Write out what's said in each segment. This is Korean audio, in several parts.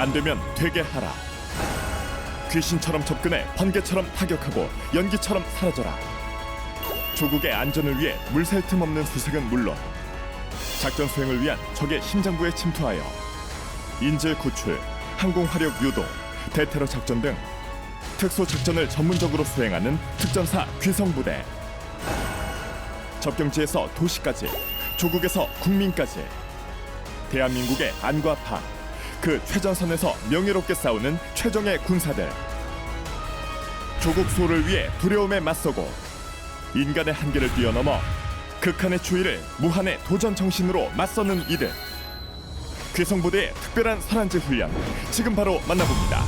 안 되면 되게 하라. 귀신처럼 접근해 번개처럼 타격하고 연기처럼 사라져라. 조국의 안전을 위해 물샐 틈 없는 수색은 물론 작전 수행을 위한 적의 심장부에 침투하여 인질 구출, 항공 화력 유도, 대테러 작전 등 특수 작전을 전문적으로 수행하는 특전사 귀성부대. 접경지에서 도시까지, 조국에서 국민까지 대한민국의 안과 파, 그 최전선에서 명예롭게 싸우는 최정예 군사들. 조국 수호를 위해 두려움에 맞서고 인간의 한계를 뛰어넘어 극한의 추위를 무한의 도전 정신으로 맞서는 이들. 귀성부대의 특별한 설한지 훈련 지금 바로 만나봅니다.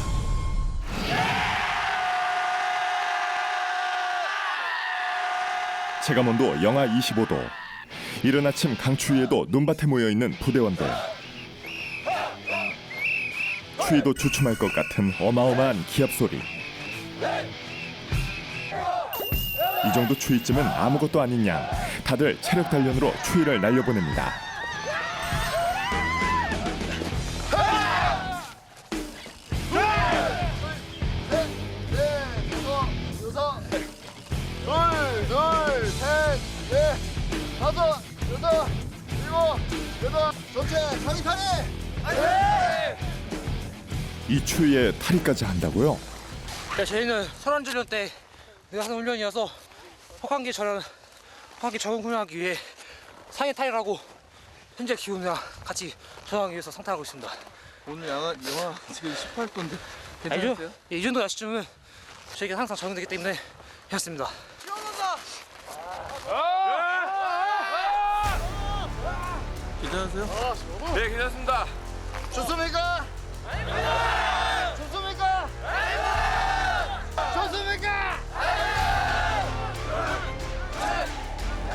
체감온도 영하 25도. 이른 아침 강추위에도 눈밭에 모여있는 부대원들. 추위도 주춤할 것 같은 어마어마한 기합 소리. 이 정도 추위쯤은 아무것도 아닌 양 다들 체력 단련으로 추위를 날려보냅니다. 둘, 셋, 넷, 다섯, 여섯, 일곱, 여덟, 전체 상의 탈의! 이 추위에 탈의까지 한다고요? 네, 저희는 설한전련 때 하는 훈련이어서 혹한기 적응 훈련하기 위해 상해 탈의하고 현재 기온이랑 같이 저항하기 위해서 상탈하고 있습니다. 오늘 영하 지금 18도인데 알죠? 괜찮으세요? 예, 이 정도 날씨쯤은 저희가 항상 적응되기 때문에 해왔습니다. 괜찮으세요? 네, 괜찮습니다. 좋습니까? 아닙니다! 좋습니까? 아닙니다! 좋습니까?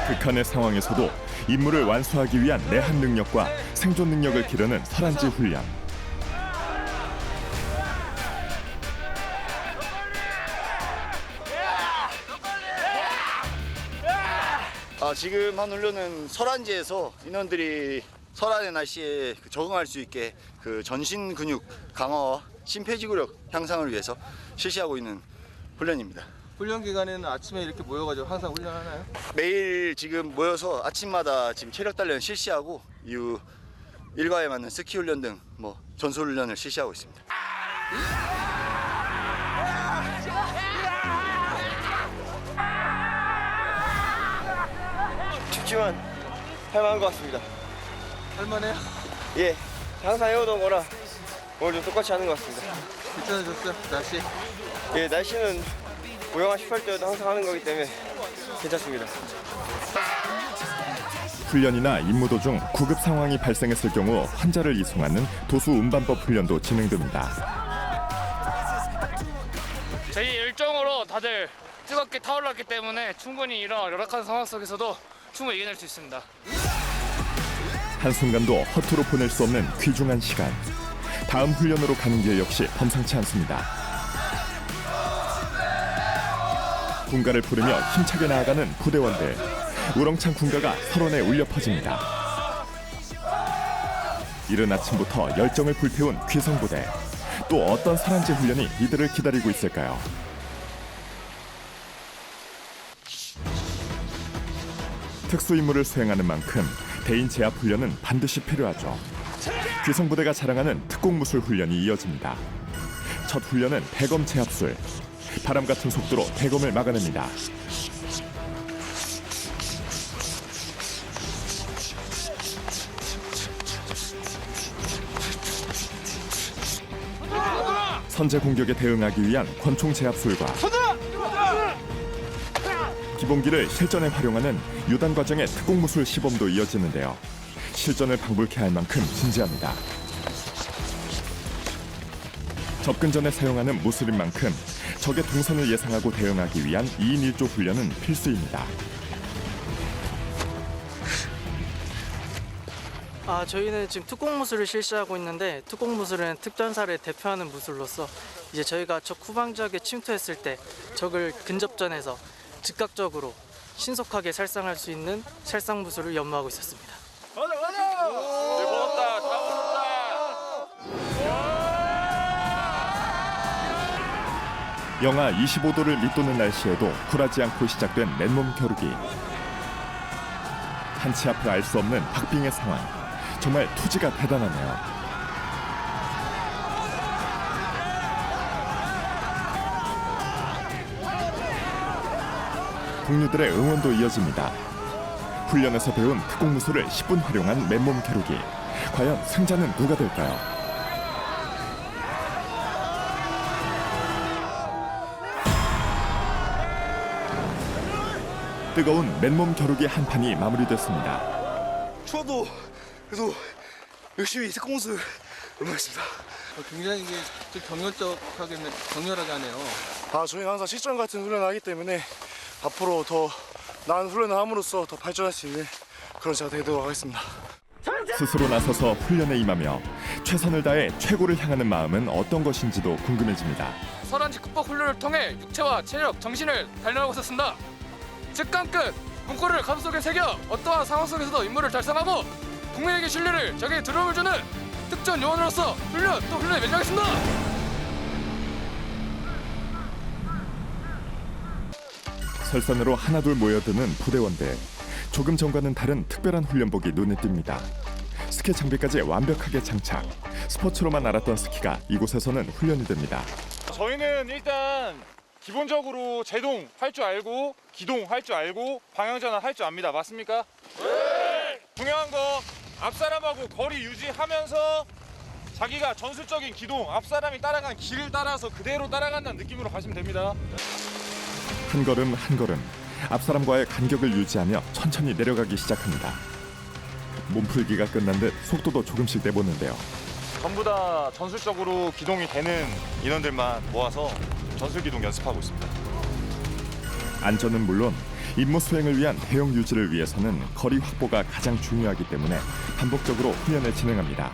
극한의 상황에서도 임무를 완수하기 위한 내한 능력과 생존 능력을 기르는 설한지 훈련. 지금 한 훈련은 설한지에서 인원들이 설한의 날씨에 적응할 수 있게 그 전신 근육 강화와 심폐지구력 향상을 위해서 실시하고 있는 훈련입니다. 훈련 기간에는 아침에 이렇게 모여가지고 항상 훈련하나요? 매일 지금 모여서 아침마다 지금 체력 단련 실시하고 이후 일과에 맞는 스키 훈련 등 전술 훈련을 실시하고 있습니다. 춥지만 할만한 것 같습니다. 할만해요? 예, 항상 해오던 거라 오늘 좀 똑같이 하는 것 같습니다. 괜찮아졌어요? 날씨? 예, 날씨는 영하 18도여도 항상 하는 거기 때문에 괜찮습니다. 훈련이나 임무 도중 구급 상황이 발생했을 경우 환자를 이송하는 도수 운반법 훈련도 진행됩니다. 저희 일정으로 다들 뜨겁게 타올랐기 때문에 충분히 이런 열악한 상황 속에서도 충분히 이겨낼 수 있습니다. 한순간도 허투루 보낼 수 없는 귀중한 시간. 다음 훈련으로 가는 길 역시 범상치 않습니다. 군가를 부르며 힘차게 나아가는 부대원들. 우렁찬 군가가 서론에 울려 퍼집니다. 이른 아침부터 열정을 불태운 귀성부대. 또 어떤 설한지 훈련이 이들을 기다리고 있을까요? 특수 임무를 수행하는 만큼 대인 제압 훈련은 반드시 필요하죠. 귀성부대가 자랑하는 특공무술 훈련이 이어집니다. 첫 훈련은 대검 제압술. 바람 같은 속도로 대검을 막아냅니다. 선제 공격에 대응하기 위한 권총 제압술과 기본기를 실전에 활용하는 유단 과정의 특공무술 시범도 이어지는데요. 실전을 방불케 할 만큼 진지합니다. 접근 전에 사용하는 무술인 만큼 적의 동선을 예상하고 대응하기 위한 2인 1조 훈련은 필수입니다. 저희는 지금 특공무술을 실시하고 있는데 특공무술은 특전사를 대표하는 무술로서 이제 저희가 적 후방 지역에 침투했을 때 적을 근접전에서 즉각적으로 신속하게 살상할 수 있는 살상 무술을 연마하고 있었습니다. 고맙다. 다 고맙다. 영하 25도를 밑도는 날씨에도 굴하지 않고 시작된 맨몸 겨루기. 한치 앞을 알 수 없는 박빙의 상황. 정말 투지가 대단하네요. 동료들의 응원도 이어집니다. 훈련에서 배운 특공무술을 10분 활용한 맨몸 겨루기. 과연 승자는 누가 될까요? 뜨거운 맨몸 겨루기 한 판이 마무리됐습니다. 추워도 그래도 열심히 특공수 응원했습니다. 굉장히 이게 좀 격렬하게 하네요. 저희는 항상 실전 같은 훈련을 하기 때문에 앞으로 더 나은 훈련을 함으로써 더 발전할 수 있는 그런 제가 되도록 하겠습니다. 스스로 나서서 훈련에 임하며 최선을 다해 최고를 향하는 마음은 어떤 것인지도 궁금해집니다. 설안지 극복 훈련을 통해 육체와 체력, 정신을 단련하고 있었습니다. 직관 끝 문구를 가슴속에 새겨 어떠한 상황 속에서도 임무를 달성하고 국민에게 신뢰를 적에게 두려움을 주는 특전 요원으로서 훈련에 매진하겠습니다. 설산으로 하나둘 모여드는 부대원들. 조금 전과는 다른 특별한 훈련복이 눈에 띕니다. 스키 장비까지 완벽하게 장착. 스포츠로만 알았던 스키가 이곳에서는 훈련이 됩니다. 저희는 일단 기본적으로 제동 할 줄 알고 기동 할 줄 알고 방향전환 할 줄 압니다. 맞습니까? 네! 중요한 거 앞사람하고 거리 유지하면서 자기가 전술적인 기동, 앞사람이 따라간 길을 따라서 그대로 따라간다는 느낌으로 가시면 됩니다. 한 걸음 한 걸음 앞사람과의 간격을 유지하며 천천히 내려가기 시작합니다. 몸풀기가 끝난 듯 속도도 조금씩 내보는데요. 전부 다 전술적으로 기동이 되는 인원들만 모아서 전술 기동 연습하고 있습니다. 안전은 물론 임무 수행을 위한 대형 유지를 위해서는 거리 확보가 가장 중요하기 때문에 반복적으로 훈련을 진행합니다.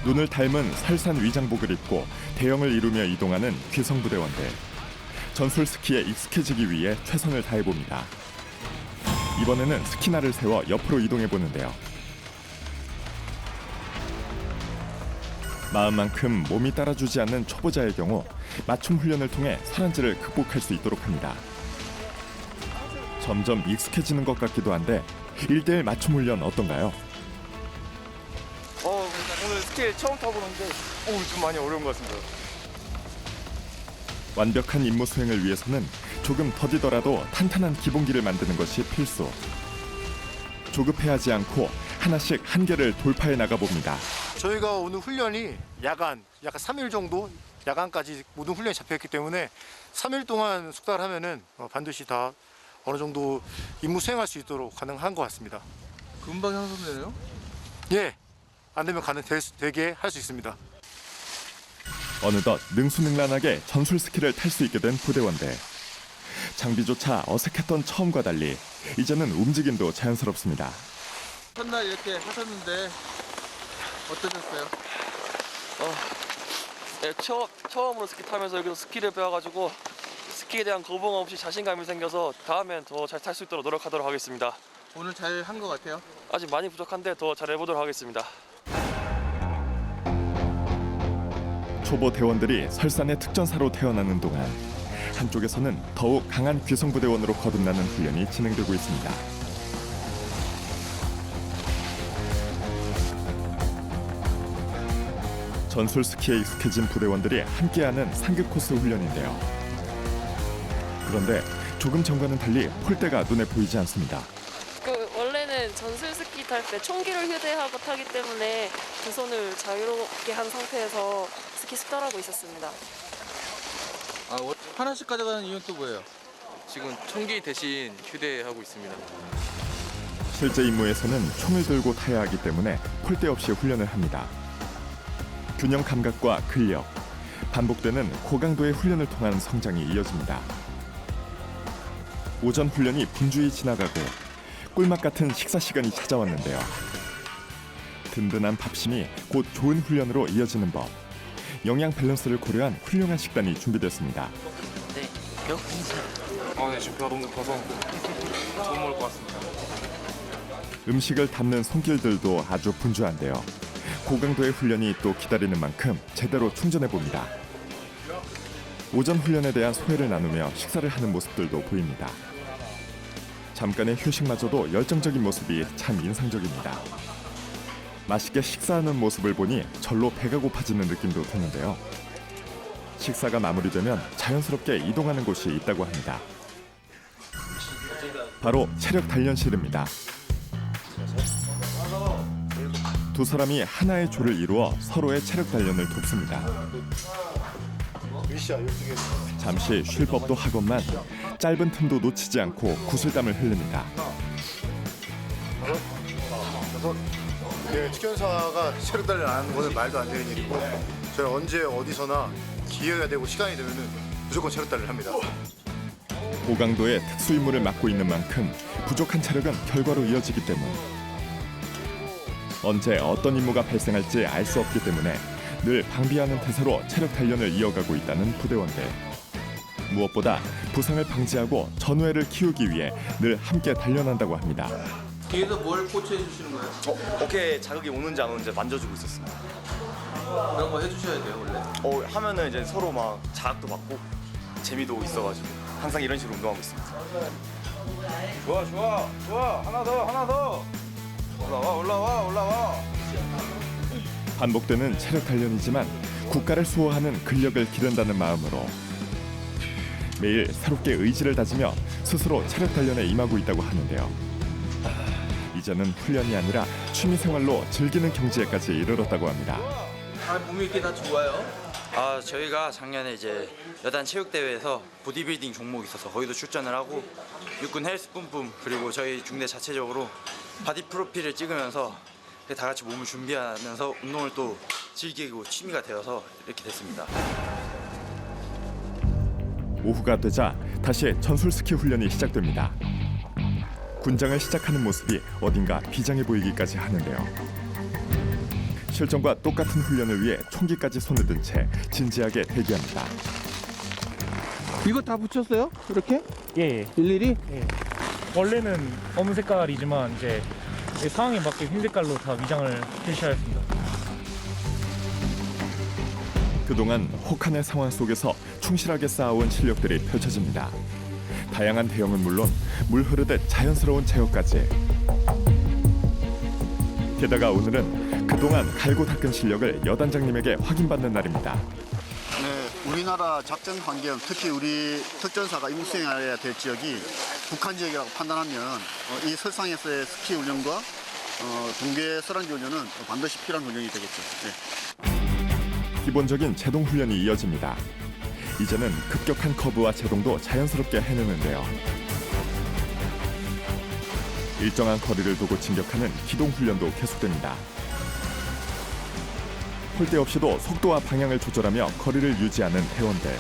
눈을 닮은 설산 위장복을 입고 대형을 이루며 이동하는 귀성부대원들. 전술 스키에 익숙해지기 위해 최선을 다해봅니다. 이번에는 스키날을 세워 옆으로 이동해보는데요. 마음만큼 몸이 따라주지 않는 초보자의 경우 맞춤 훈련을 통해 설안지를 극복할 수 있도록 합니다. 점점 익숙해지는 것 같기도 한데 1대1 맞춤 훈련 어떤가요? 오늘 스케일 처음 타보는데 좀 많이 어려운 것 같습니다. 완벽한 임무 수행을 위해서는 조금 더디더라도 탄탄한 기본기를 만드는 것이 필수. 조급해하지 않고 하나씩 한계를 돌파해 나가봅니다. 저희가 오늘 훈련이 약간 3일 정도 야간까지 모든 훈련이 잡혀있기 때문에 3일 동안 숙달을 하면은 반드시 다 어느 정도 임무 수행할 수 있도록 가능한 것 같습니다. 금방 향상되네요. 예, 안 되면 되게 할 수 있습니다. 어느덧 능수능란하게 전술 스키를 탈 수 있게 된 부대원들. 장비조차 어색했던 처음과 달리 이제는 움직임도 자연스럽습니다. 첫날 이렇게 하셨는데 어떠셨어요? 네, 처음으로 스키 타면서 여기서 스키를 배워가지고 스키에 대한 거부감 없이 자신감이 생겨서 다음엔 더 잘 탈 수 있도록 노력하도록 하겠습니다. 오늘 잘 한 것 같아요? 아직 많이 부족한데 더 잘해보도록 하겠습니다. 초보 대원들이 설산의 특전사로 태어나는 동안 한쪽에서는 더욱 강한 귀성부대원으로 거듭나는 훈련이 진행되고 있습니다. 전술 스키에 익숙해진 부대원들이 함께하는 상급 코스 훈련인데요. 그런데 조금 전과는 달리 폴대가 눈에 보이지 않습니다. 원래는 전술 스키 탈 때 총기를 휴대하고 타기 때문에 두 손을 자유롭게 한 상태에서 스키 숙달하고 있었습니다. 하나씩 가져가는 이유는 또 뭐예요? 지금 총기 대신 휴대하고 있습니다. 실제 임무에서는 총을 들고 타야 하기 때문에 폴대 없이 훈련을 합니다. 균형 감각과 근력, 반복되는 고강도의 훈련을 통한 성장이 이어집니다. 오전 훈련이 분주히 지나가고 꿀맛 같은 식사 시간이 찾아왔는데요. 든든한 밥심이 곧 좋은 훈련으로 이어지는 법. 영양 밸런스를 고려한 훌륭한 식단이 준비됐습니다. 네, 네, 지금 배가 너무 고파서 못 먹을 것 같습니다. 음식을 담는 손길들도 아주 분주한데요. 고강도의 훈련이 또 기다리는 만큼 제대로 충전해 봅니다. 오전 훈련에 대한 소회를 나누며 식사를 하는 모습들도 보입니다. 잠깐의 휴식마저도 열정적인 모습이 참 인상적입니다. 맛있게 식사하는 모습을 보니 절로 배가 고파지는 느낌도 드는데요. 식사가 마무리되면 자연스럽게 이동하는 곳이 있다고 합니다. 바로 체력 단련실입니다. 두 사람이 하나의 조를 이루어 서로의 체력 단련을 돕습니다. 잠시 쉴 법도 하건만 짧은 틈도 놓치지 않고 구슬땀을 흘립니다. 네, 특전사가 체력 단련 안 하는 것은 말도 안 되는 일이고 저는 언제 어디서나 기회가 되고 시간이 되면은 무조건 체력 단련을 합니다. 고강도의 특수 임무를 맡고 있는 만큼 부족한 체력은 결과로 이어지기 때문 언제 어떤 임무가 발생할지 알 수 없기 때문에 늘 방비하는 태세로 체력 단련을 이어가고 있다는 부대원들. 무엇보다 부상을 방지하고 전우회를 키우기 위해 늘 함께 단련한다고 합니다. 뒤에서 뭘 코치해 주시는 거예요? 어깨에 자극이 오는지 안 오는지 만져주고 있었습니다. 그런 거 해주셔야 돼요 원래? 하면은 이제 서로 막 자극도 받고 재미도 있어가지고 항상 이런 식으로 운동하고 있습니다. 좋아. 하나 더. 올라와. 반복되는 체력 단련이지만 국가를 수호하는 근력을 기른다는 마음으로 매일 새롭게 의지를 다지며 스스로 체력 단련에 임하고 있다고 하는데요. 이제는 훈련이 아니라 취미생활로 즐기는 경지에까지 이르렀다고 합니다. 몸이 이렇게 다 좋아요? 저희가 작년에 이제 여단 체육대회에서 보디빌딩 종목이 있어서 거기도 출전을 하고 육군 헬스 뿜뿜 그리고 저희 중대 자체적으로 바디 프로필을 찍으면서 다 같이 몸을 준비하면서 운동을 또 즐기고 취미가 되어서 이렇게 됐습니다. 오후가 되자 다시 전술 스키 훈련이 시작됩니다. 군장을 시작하는 모습이 어딘가 비장해 보이기까지 하는데요. 실전과 똑같은 훈련을 위해 총기까지 손에 든 채 진지하게 대기합니다. 이거 다 붙였어요? 이렇게? 예. 일일이? 예. 원래는 검은 색깔이지만 이제 상황에 맞게 흰 색깔로 다 위장을 실시하였습니다. 그동안 혹한의 상황 속에서 충실하게 쌓아온 실력들이 펼쳐집니다. 다양한 대형은 물론 물 흐르듯 자연스러운 제어까지. 게다가 오늘은 그동안 갈고 닦은 실력을 여단장님에게 확인받는 날입니다. 네, 우리나라 작전 환경, 특히 우리 특전사가 임무 수행해야 될 지역이 북한 지역이라고 판단하면 이 설상에서의 스키 훈련과 동계 설안지 훈련은 반드시 필요한 훈련이 되겠죠. 네. 기본적인 제동 훈련이 이어집니다. 이제는 급격한 커브와 제동도 자연스럽게 해내는데요. 일정한 거리를 두고 진격하는 기동 훈련도 계속됩니다. 홀 데 없이도 속도와 방향을 조절하며 거리를 유지하는 회원들.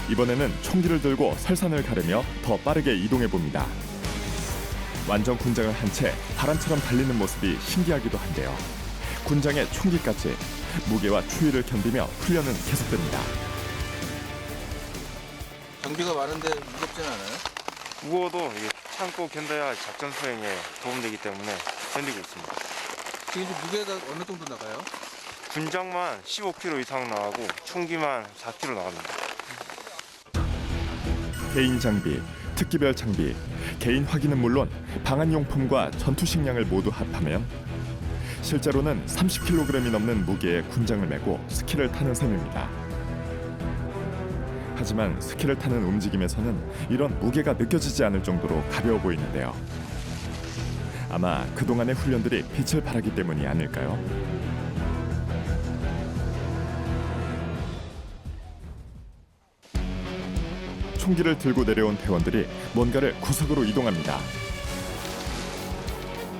이번에는 총기를 들고 설산을 가르며 더 빠르게 이동해 봅니다. 완전 군장을 한 채 바람처럼 달리는 모습이 신기하기도 한데요. 군장에 총기까지 무게와 추위를 견디며 훈련은 계속됩니다. 장비가 많은데 무겁진 않아요? 무거워도 참고 견뎌야 작전 수행에 도움되기 때문에 견디고 있습니다. 지금 무게가 어느 정도 나가요? 군장만 15kg 이상 나가고 총기만 4kg 나갑니다. 개인 장비, 특기별 장비, 개인 확인은 물론 방한용품과 전투 식량을 모두 합하면 실제로는 30kg이 넘는 무게의 군장을 메고 스키를 타는 셈입니다. 하지만 스키를 타는 움직임에서는 이런 무게가 느껴지지 않을 정도로 가벼워 보이는데요. 아마 그동안의 훈련들이 빛을 발하기 때문이 아닐까요? 총기를 들고 내려온 대원들이 뭔가를 구석으로 이동합니다.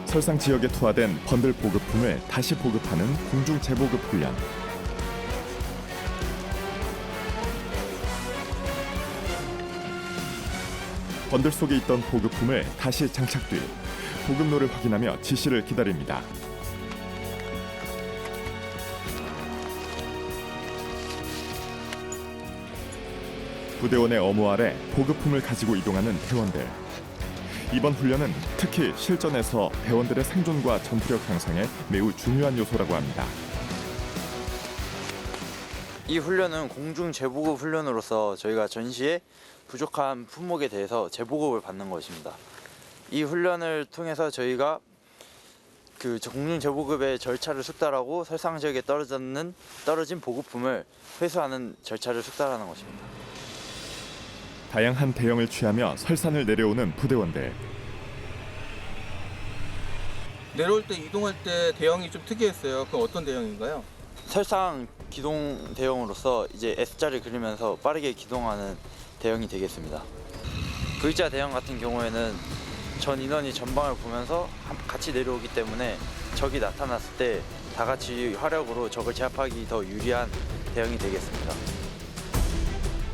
설상 지역에 투하된 번들 보급품을 다시 보급하는 공중 재보급 훈련. 번들 속에 있던 보급품을 다시 장착 뒤 보급로를 확인하며 지시를 기다립니다. 부대원의 어무 아래 보급품을 가지고 이동하는 대원들. 이번 훈련은 특히 실전에서 대원들의 생존과 전투력 향상에 매우 중요한 요소라고 합니다. 이 훈련은 공중 재보급 훈련으로서 저희가 전시에 부족한 품목에 대해서 재보급을 받는 것입니다. 이 훈련을 통해서 저희가 그 공중 재보급의 절차를 숙달하고 설상 지역에 떨어진 보급품을 회수하는 절차를 숙달하는 것입니다. 다양한 대형을 취하며 설산을 내려오는 부대원들. 내려올 때 이동할 때 대형이 좀 특이했어요. 그건 어떤 대형인가요? 설상 기동 대형으로서 이제 S자를 그리면서 빠르게 기동하는 대형이 되겠습니다. V자 대형 같은 경우에는 전 인원이 전방을 보면서 같이 내려오기 때문에 적이 나타났을 때 다 같이 화력으로 적을 제압하기 더 유리한 대형이 되겠습니다.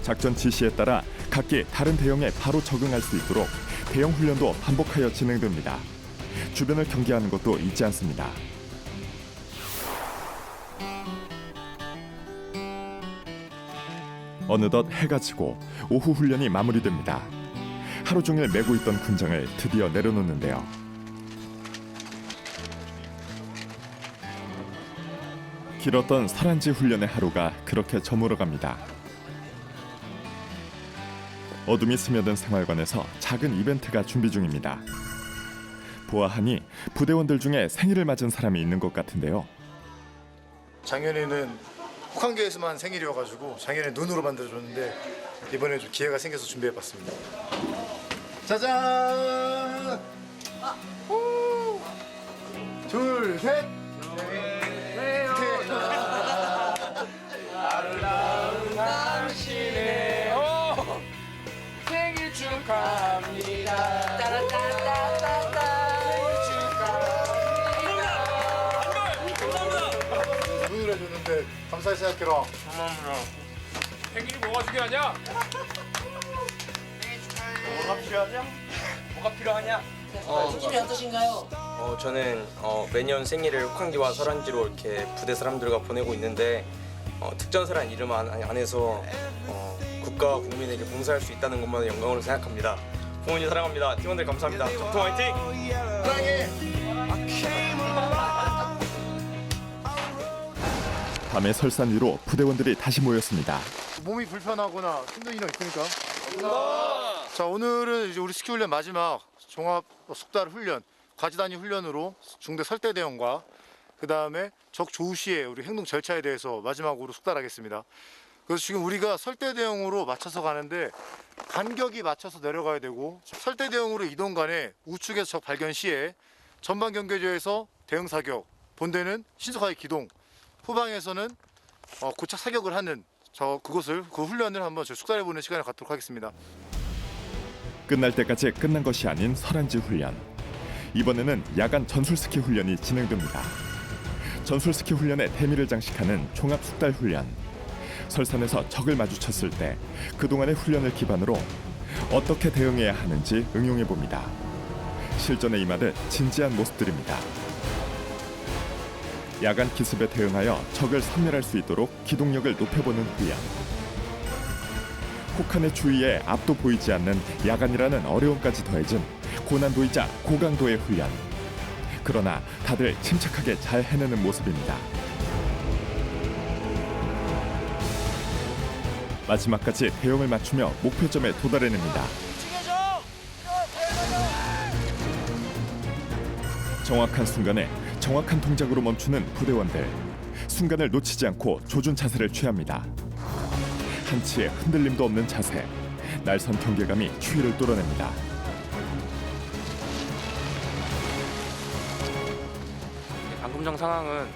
작전 지시에 따라 각기 다른 대형에 바로 적응할 수 있도록 대형 훈련도 반복하여 진행됩니다. 주변을 경계하는 것도 잊지 않습니다. 어느덧 해가 지고 오후 훈련이 마무리됩니다. 하루 종일 메고 있던 군장을 드디어 내려놓는데요. 길었던 설안지 훈련의 하루가 그렇게 저물어갑니다. 어둠이 스며든 생활관에서 작은 이벤트가 준비 중입니다. 보아하니 부대원들 중에 생일을 맞은 사람이 있는 것 같은데요. 작년에는 혹한계에서만 생일이어가지고 작년에 눈으로 만들어줬는데 이번에 좀 기회가 생겨서 준비해봤습니다. 짜잔! 둘, 셋! 아름다운 당신의 생일 축하합니다. 따라따따따따 생일 축하합니다. 눈으로 해줬는데 감사히 생각해라. 감사합니다. 생일이 뭐가 중요하냐? 뭐가 필요하냐? 뭐가 필요하냐? 소감이 어떠신가요? 저는 매년 생일을 혹한기와 설안지로 이렇게 부대 사람들과 보내고 있는데 특전사란 이름 안에서 국가와 국민에게 봉사할 수 있다는 것만 영광으로 생각합니다. 부모님 사랑합니다. 팀원들 감사합니다. 적통 화이팅! 밤의 설산 위로 부대원들이 다시 모였습니다. 몸이 불편하거나 힘든 일은 있습니까? 자, 오늘은 이제 우리 스키 훈련 마지막 종합 숙달 훈련, 과지단위 훈련으로 중대 설대 대응과 그 다음에 적 조우 시에 우리 행동 절차에 대해서 마지막으로 숙달하겠습니다. 그래서 지금 우리가 설대 대응으로 맞춰서 가는데 간격이 맞춰서 내려가야 되고 설대 대응으로 이동 간에 우측에서 적 발견 시에 전방 경계지에서 대응 사격, 본대는 신속하게 기동, 후방에서는 고착 사격을 하는 그 훈련을 한번 숙달해 보는 시간을 갖도록 하겠습니다. 끝날 때까지 끝난 것이 아닌 설안지 훈련. 이번에는 야간 전술 스키 훈련이 진행됩니다. 전술 스키 훈련의 대미를 장식하는 종합 숙달 훈련. 설산에서 적을 마주쳤을 때 그동안의 훈련을 기반으로 어떻게 대응해야 하는지 응용해 봅니다. 실전에 임하듯 진지한 모습들입니다. 야간 기습에 대응하여 적을 섬멸할 수 있도록 기동력을 높여보는 훈련. 혹한의 추위에 앞도 보이지 않는 야간이라는 어려움까지 더해진 고난도이자 고강도의 훈련. 그러나 다들 침착하게 잘 해내는 모습입니다. 마지막까지 대응을 맞추며 목표점에 도달해냅니다. 정확한 순간에 정확한 동작으로 멈추는 부대원들. 순간을 놓치지 않고 조준 자세를 취합니다. 한치의 흔들림도 없는 자세. 날선 경계감이 추위를 뚫어냅니다. 방금 전 상황은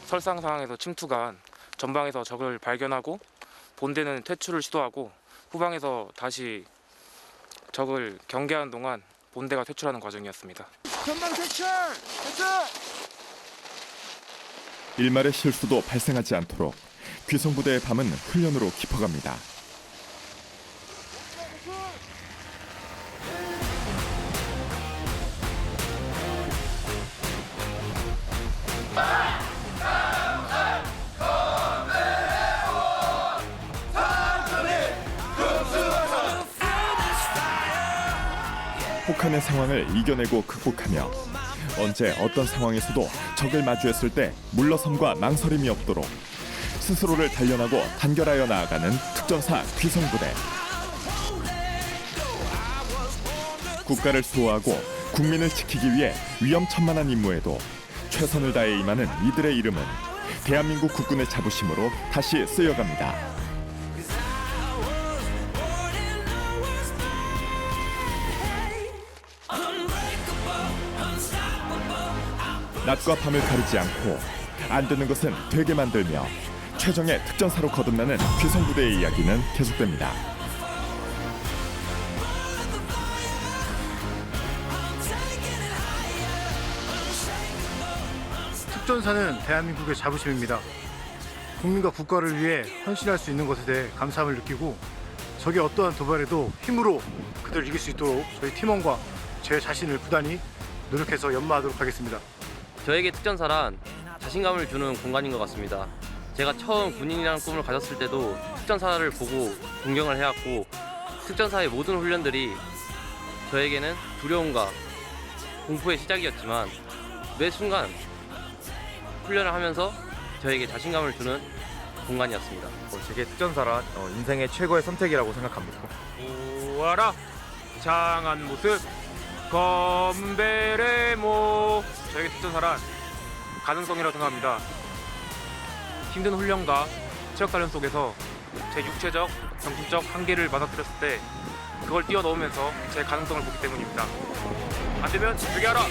설상 상황에서 침투간 전방에서 적을 발견하고 본대는 퇴출을 시도하고 후방에서 다시 적을 경계하는 동안 본대가 퇴출하는 과정이었습니다. 전방 퇴출! 퇴출! 일말의 실수도 발생하지 않도록 귀성부대의 밤은 훈련으로 깊어갑니다. 혹한의 상황을 이겨내고 극복하며 언제 어떤 상황에서도 적을 마주했을 때 물러섬과 망설임이 없도록 스스로를 단련하고 단결하여 나아가는 특전사 귀성부대. 국가를 수호하고 국민을 지키기 위해 위험천만한 임무에도 최선을 다해 임하는 이들의 이름은 대한민국 국군의 자부심으로 다시 쓰여갑니다. 낮과 밤을 가리지 않고 안 되는 것은 되게 만들며 최정의 특전사로 거듭나는 귀성부대의 이야기는 계속됩니다. 특전사는 대한민국의 자부심입니다. 국민과 국가를 위해 헌신할 수 있는 것에 대해 감사함을 느끼고 적의 어떠한 도발에도 힘으로 그들을 이길 수 있도록 저희 팀원과 제 자신을 부단히 노력해서 연마하도록 하겠습니다. 저에게 특전사란 자신감을 주는 공간인 것 같습니다. 제가 처음 군인이라는 꿈을 가졌을 때도 특전사를 보고 동경을 해왔고 특전사의 모든 훈련들이 저에게는 두려움과 공포의 시작이었지만 매 순간 훈련을 하면서 저에게 자신감을 주는 공간이었습니다. 제게 특전사란 인생의 최고의 선택이라고 생각합니다. 우와라 장한 모습 검베레모. 저에게 특전사란 가능성이라고 생각합니다. 힘든 훈련과 체력 단련 속에서 제 육체적, 정신적 한계를 맞아들였을 때 그걸 뛰어넘으면서 제 가능성을 보기 때문입니다. 안 되면 포기하라.